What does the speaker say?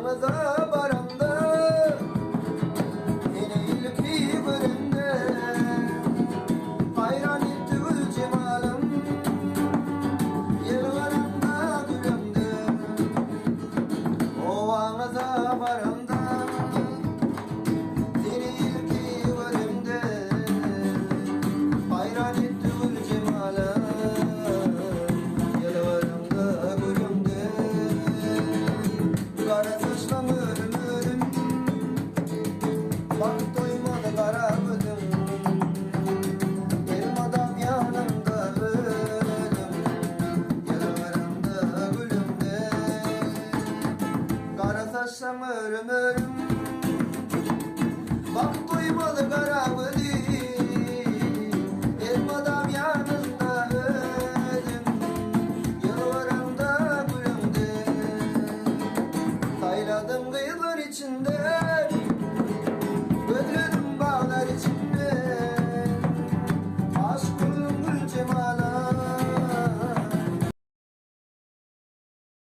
Ovağınıza baranda yine ilki göründe hayran etti gül cemalım yıllarında gülümde. Ovağınıza baranda yine ilki göründe hayran etti gül cemalım yıllarında gülümde. Kara saçlı mürmürüm bak doymadı kara gözüm elmadan yanımda ölüm yıllarında gülümde. Kara saçlı mürmürüm bak doymadı kara gözüm